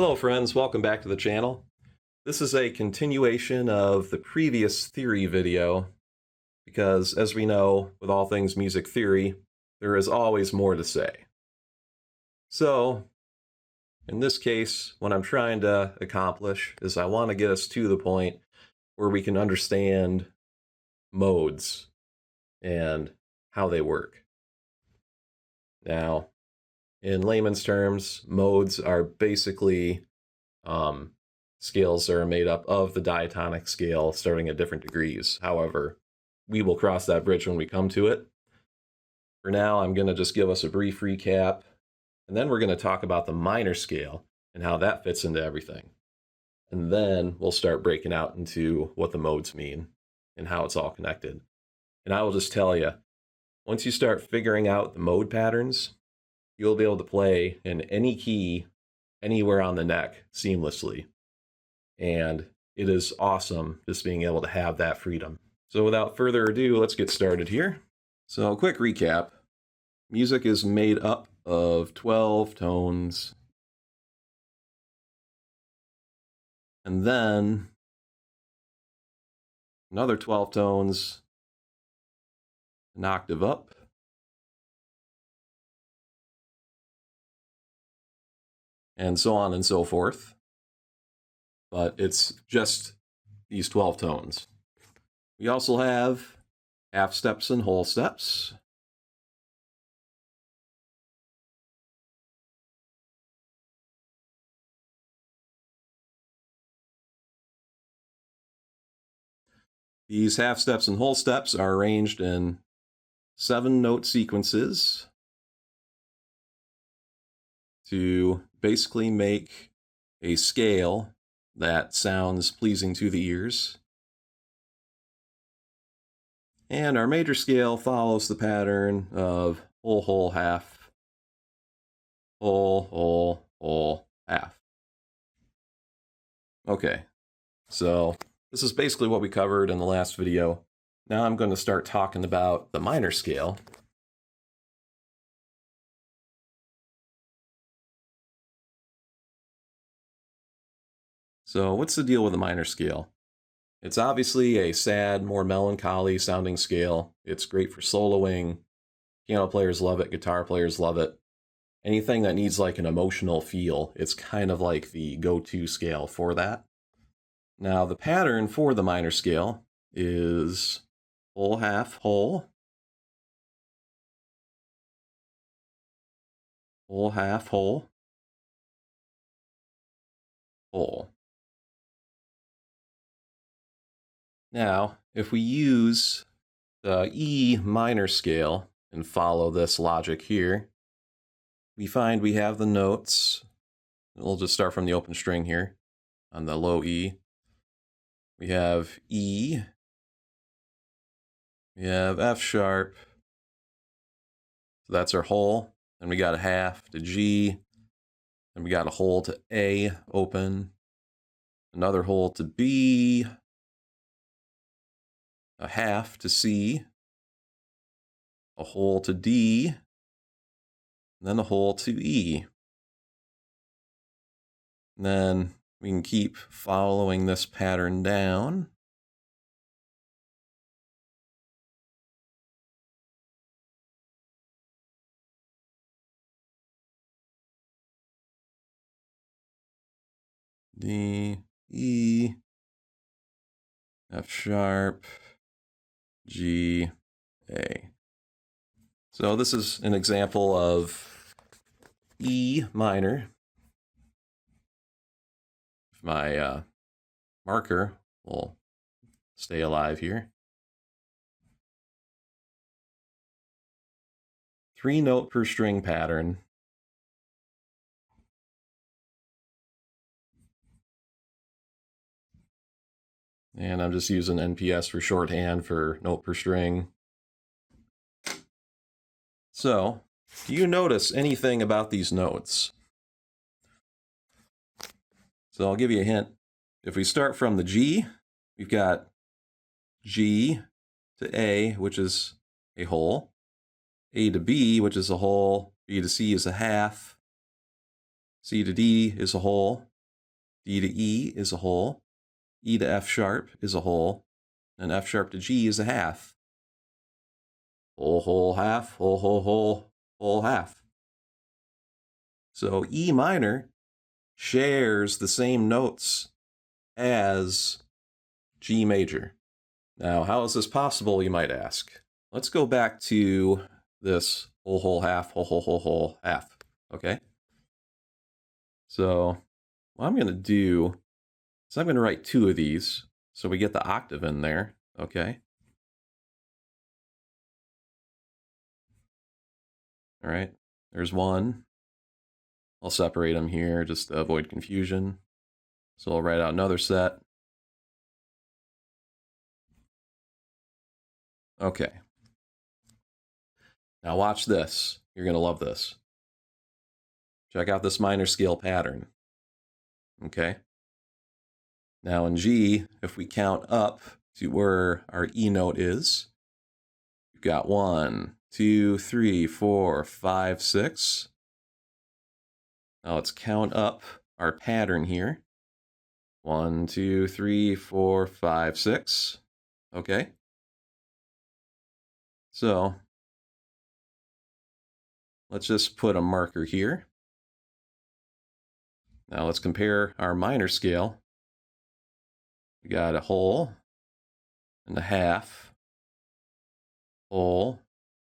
Hello friends, welcome back to the channel. This is a continuation of the previous theory video because, as we know, with all things music theory, there is always more to say. So, in this case, what I'm trying to accomplish is I want to get us to the point where we can understand modes and how they work. Now, in layman's terms, modes are basically scales that are made up of the diatonic scale starting at different degrees. However, we will cross that bridge when we come to it. For now, I'm going to just give us a brief recap, and then we're going to talk about the minor scale and how that fits into everything. And then we'll start breaking out into what the modes mean and how it's all connected. And I will just tell you, once you start figuring out the mode patterns, you'll be able to play in any key anywhere on the neck seamlessly. And it is awesome just being able to have that freedom. So without further ado, let's get started here. So a quick recap. Music is made up of 12 tones. And then another 12 tones, an octave up. And so on and so forth. But it's just these 12 tones. We also have half steps and whole steps. These half steps and whole steps are arranged in 7-note sequences to basically make a scale that sounds pleasing to the ears. And our major scale follows the pattern of whole, whole, half, whole, whole, whole, half. Okay, so this is basically what we covered in the last video. Now I'm going to start talking about the minor scale. So what's the deal with the minor scale? It's obviously a sad, more melancholy sounding scale. It's great for soloing. Piano players love it, guitar players love it. Anything that needs like an emotional feel, it's kind of like the go-to scale for that. Now the pattern for the minor scale is whole, half, whole. Whole, half, whole. Whole. Now, if we use the E minor scale and follow this logic here, we find we have the notes. We'll just start from the open string here on the low E. We have E. We have F sharp. So that's our whole. Then we got a half to G. Then we got a whole to A open. Another whole to B. A half to C. A whole to D. And then a whole to E. And then we can keep following this pattern down. D, E, F sharp, G, A. So this is an example of E minor. My marker will stay alive here. 3-note per string pattern. And I'm just using NPS for shorthand for note per string. So, do you notice anything about these notes? So I'll give you a hint. If we start from the G, we've got G to A, which is a whole, A to B, which is a whole, B to C is a half, C to D is a whole, D to E is a whole, E to F sharp is a whole, and F sharp to G is a half. Whole, whole, half, whole, whole, whole, whole, half. So E minor shares the same notes as G major. Now, how is this possible, you might ask? Let's go back to this whole, whole, half, whole, whole, whole, whole, half, okay? So what I'm going to do is I'm going to write two of these so we get the octave in there, okay? All right, there's one. I'll separate them here just to avoid confusion. So I'll write out another set. Okay. Now watch this. You're going to love this. Check out this minor scale pattern. Okay. Now in G, if we count up to where our E note is, we've got 1, 2, 3, 4, 5, 6. Now let's count up our pattern here. 1, 2, 3, 4, 5, 6. Okay. So let's just put a marker here. Now let's compare our minor scale. We got a whole and a half, whole,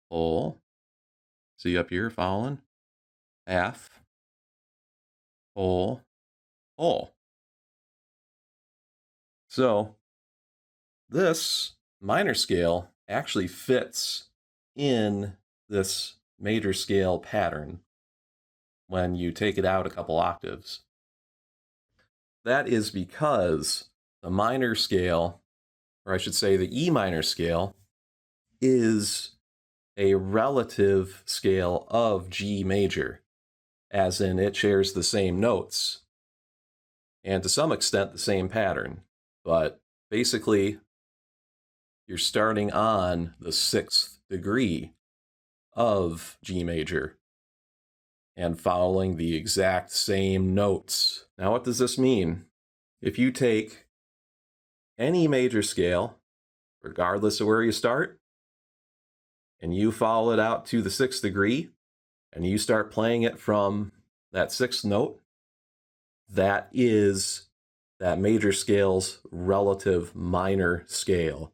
whole. See up here following? Half, whole, whole. So this minor scale actually fits in this major scale pattern when you take it out a couple octaves. That is because the minor scale, or I should say the E minor scale, is a relative scale of G major, as in it shares the same notes and to some extent the same pattern. But basically, you're starting on the 6th degree of G major and following the exact same notes. Now, what does this mean? If you take any major scale, regardless of where you start, and you follow it out to the 6th degree, and you start playing it from that 6th note, that is that major scale's relative minor scale,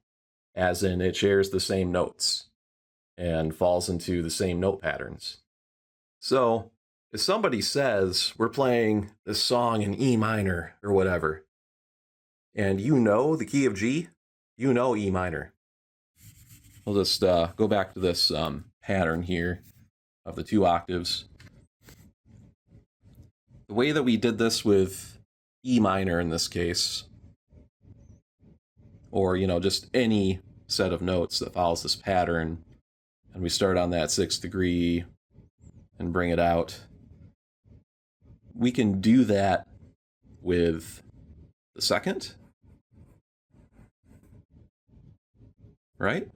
as in it shares the same notes and falls into the same note patterns. So if somebody says we're playing this song in E minor or whatever, and you know the key of G, you know E minor. We'll just go back to this pattern here of the 2 octaves. The way that we did this with E minor in this case, or just any set of notes that follows this pattern, and we start on that 6th degree and bring it out, we can do that with the 2nd, right?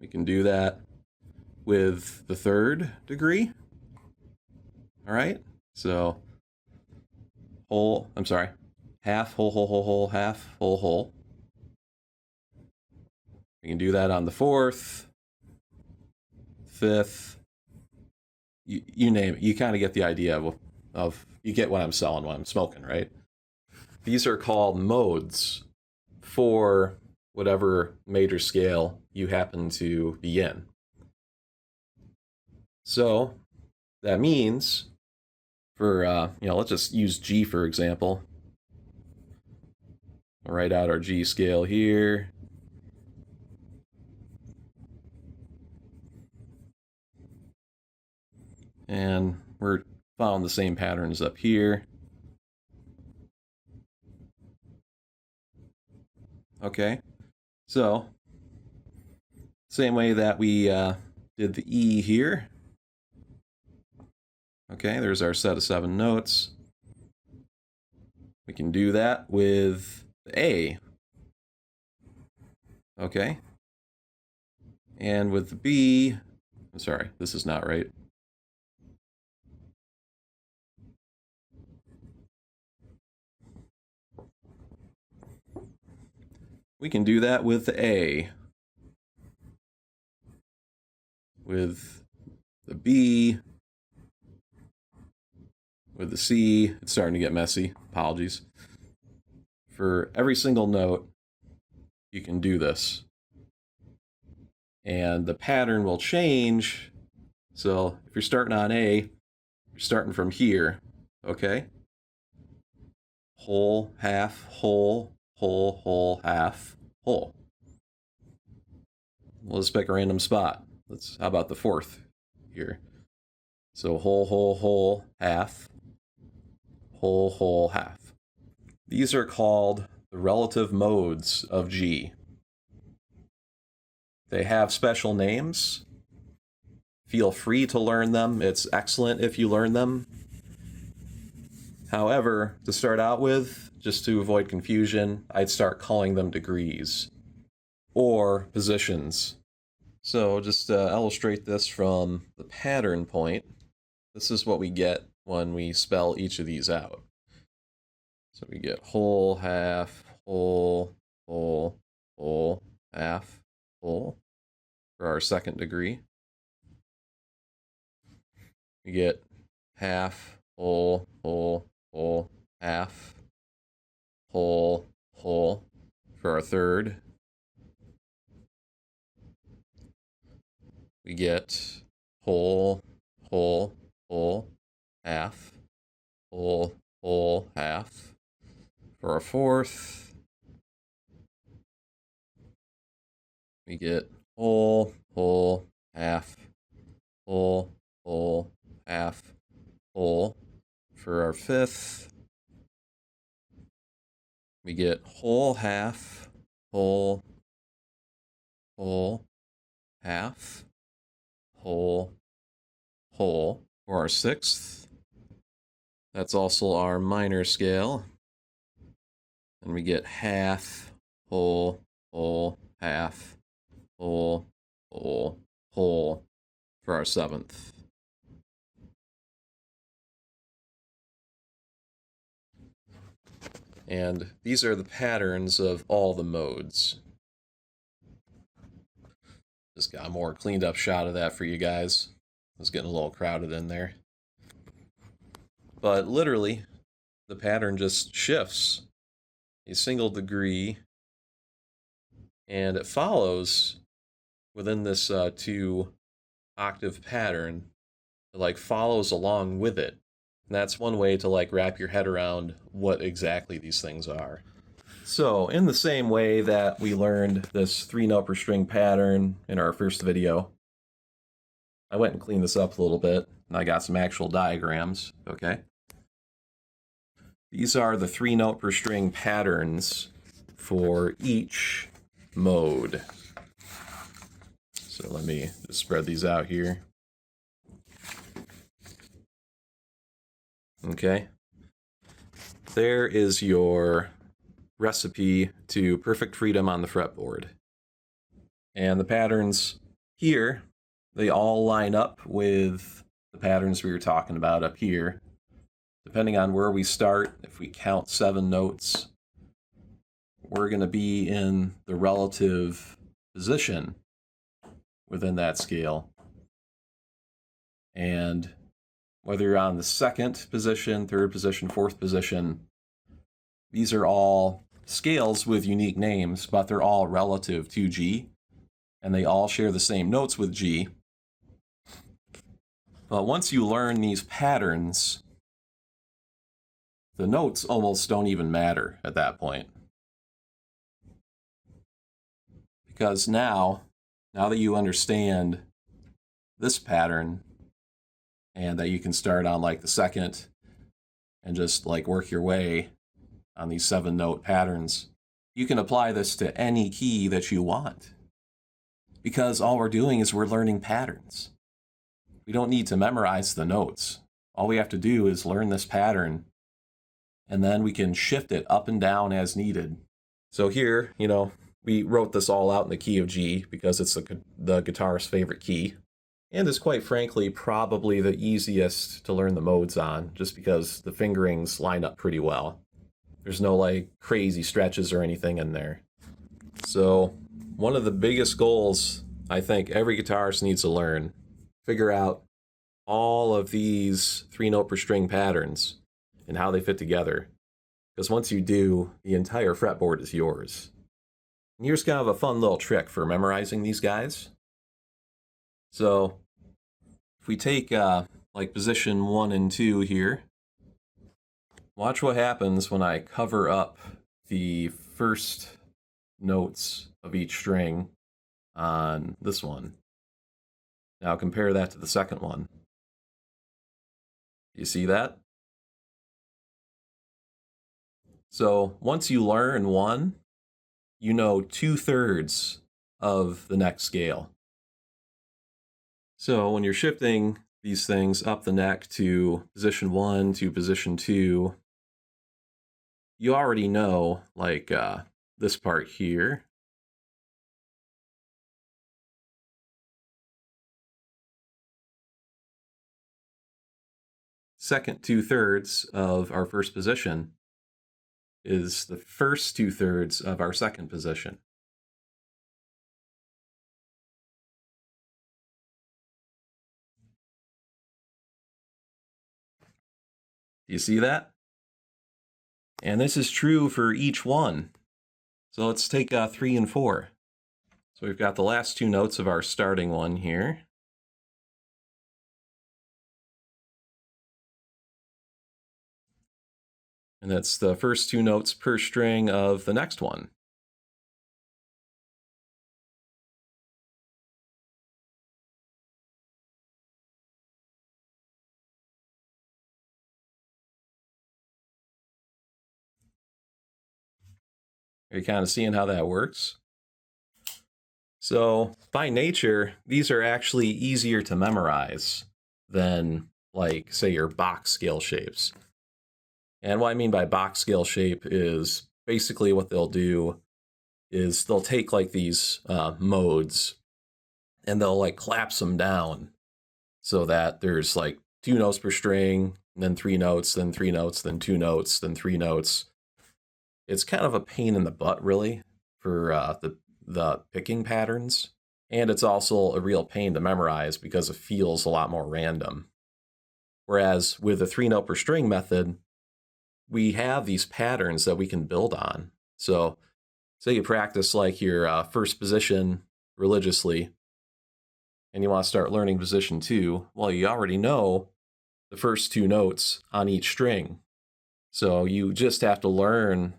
We can do that with the 3rd degree. All right, so half, whole, whole, whole, whole, half, whole, whole. We can do that on the 4th, 5th, you name it. You kind of get the idea of you get what I'm selling when I'm smoking, right? These are called modes for whatever major scale you happen to be in. So that means for, let's just use G for example. I'll write out our G scale here. And we're following the same patterns up here. Okay, so same way that we did the E here. Okay, there's our set of 7 notes. We can do that with the A. Okay, and with the B, I'm sorry, this is not right. We can do that with the A, with the B, with the C. It's starting to get messy. Apologies. For every single note, you can do this. And the pattern will change. So if you're starting on A, you're starting from here, okay? Whole, half, whole, whole, whole, half, whole. Let's pick a random spot. How about the fourth here? So whole, whole, whole, half, whole, whole, half. These are called the relative modes of G. They have special names. Feel free to learn them. It's excellent if you learn them. However, to start out with, just to avoid confusion, I'd start calling them degrees or positions. So just to illustrate this from the pattern point, this is what we get when we spell each of these out. So we get whole, half, whole, whole, whole, half, whole for our second degree. We get half, whole, whole, whole, half, whole, whole for our third. We get whole, whole, whole, half, whole, whole, half for our fourth. We get whole, whole, half, whole, whole, half, whole for our fifth. We get whole, half, whole, whole, half, whole, whole for our sixth. That's also our minor scale. And we get half, whole, whole, half, whole, whole, whole for our seventh. And these are the patterns of all the modes. Just got a more cleaned up shot of that for you guys. It was getting a little crowded in there. But literally, the pattern just shifts a single degree, and it follows within this 2-octave pattern. It follows along with it. And that's one way to wrap your head around what exactly these things are. So in the same way that we learned this 3-note per string pattern in our first video, I went and cleaned this up a little bit, and I got some actual diagrams, okay? These are the 3-note per string patterns for each mode. So let me just spread these out here. Okay. There is your recipe to perfect freedom on the fretboard. And the patterns here, they all line up with the patterns we were talking about up here. Depending on where we start, if we count 7 notes, we're going to be in the relative position within that scale. And whether you're on the 2nd position, 3rd position, 4th position, these are all scales with unique names, but they're all relative to G, and they all share the same notes with G. But once you learn these patterns, the notes almost don't even matter at that point. Because now that you understand this pattern, and that you can start on the 2nd and just work your way on these 7-note patterns, you can apply this to any key that you want. Because all we're doing is we're learning patterns. We don't need to memorize the notes. All we have to do is learn this pattern, and then we can shift it up and down as needed. So here, we wrote this all out in the key of G because it's the guitarist's favorite key. And is quite frankly probably the easiest to learn the modes on, just because the fingerings line up pretty well. There's no crazy stretches or anything in there. So one of the biggest goals I think every guitarist needs to learn, figure out all of these 3-note per string patterns and how they fit together. Because once you do, the entire fretboard is yours. And here's kind of a fun little trick for memorizing these guys. So if we take like position 1 and 2 here, watch what happens when I cover up the first notes of each string on this one. Now compare that to the second one. You see that? So once you learn one, you know 2/3 of the next scale. So when you're shifting these things up the neck to position 1 to position 2, you already know, like this part here. Second 2/3 of our first position is the first 2/3 of our second position. Do you see that? And this is true for each one. So let's take 3 and 4. So we've got the last 2 notes of our starting one here. And that's the first 2 notes per string of the next one. Are you kind of seeing how that works? So by nature, these are actually easier to memorize than, like, say, your box scale shapes. And what I mean by box scale shape is basically what they'll do is they'll take like these modes and they'll like collapse them down so that there's like 2 notes per string, then 3 notes, then 3 notes, then 2 notes, then 3 notes. It's kind of a pain in the butt, really, for the picking patterns. And it's also a real pain to memorize because it feels a lot more random. Whereas with the 3-note per string method, we have these patterns that we can build on. So say you practice like your first position religiously, and you want to start learning position 2, well, you already know the first 2 notes on each string. So you just have to learn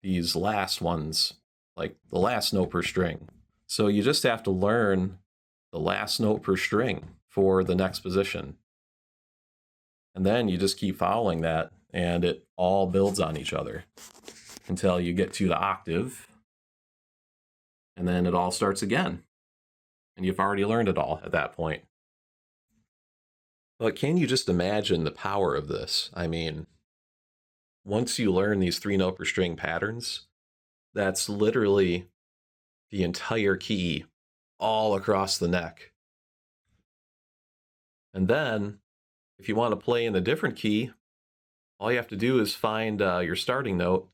these last ones, like the last note per string. So you just have to learn the last note per string for the next position. And then you just keep following that, and it all builds on each other until you get to the octave, and then it all starts again. And you've already learned it all at that point. But can you just imagine the power of this? I mean, once you learn these 3-note per string patterns, that's literally the entire key all across the neck. And then, if you want to play in a different key, all you have to do is find your starting note,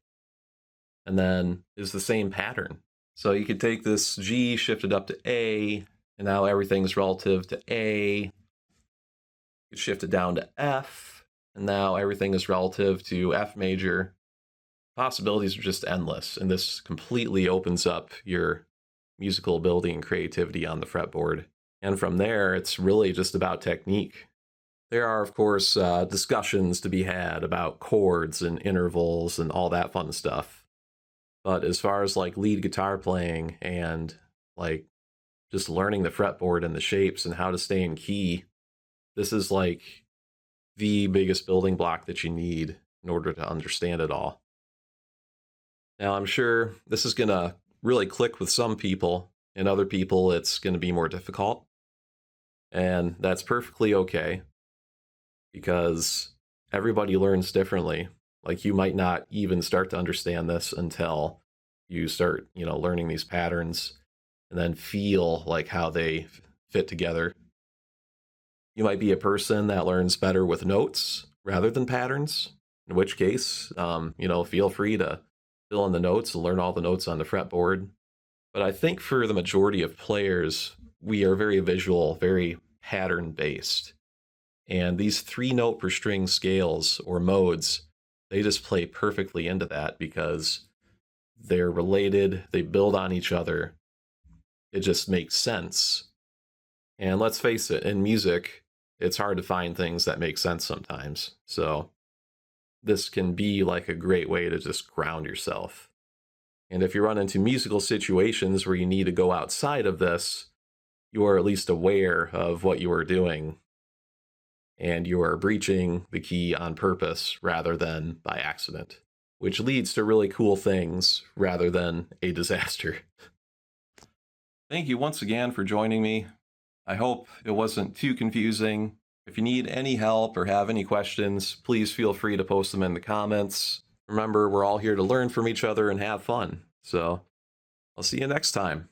and then is the same pattern. So you could take this G, shift it up to A, and now everything's relative to A. You could shift it down to F, and now everything is relative to F major. Possibilities are just endless, and this completely opens up your musical ability and creativity on the fretboard. And from there, it's really just about technique. There are, of course, discussions to be had about chords and intervals and all that fun stuff. But as far as like lead guitar playing and like just learning the fretboard and the shapes and how to stay in key, this is like the biggest building block that you need in order to understand it all. Now, I'm sure this is going to really click with some people, and other people it's going to be more difficult. And that's perfectly okay, because everybody learns differently. Like, you might not even start to understand this until you start, learning these patterns and then feel like how they fit together. You might be a person that learns better with notes rather than patterns, in which case, feel free to fill in the notes and learn all the notes on the fretboard. But I think for the majority of players, we are very visual, very pattern based. And these 3 note per string scales or modes, they just play perfectly into that because they're related, they build on each other. It just makes sense. And let's face it, in music, it's hard to find things that make sense sometimes. So this can be like a great way to just ground yourself. And if you run into musical situations where you need to go outside of this, you are at least aware of what you are doing and you are breaching the key on purpose rather than by accident, which leads to really cool things rather than a disaster. Thank you once again for joining me. I hope it wasn't too confusing. If you need any help or have any questions, please feel free to post them in the comments. Remember, we're all here to learn from each other and have fun. So I'll see you next time.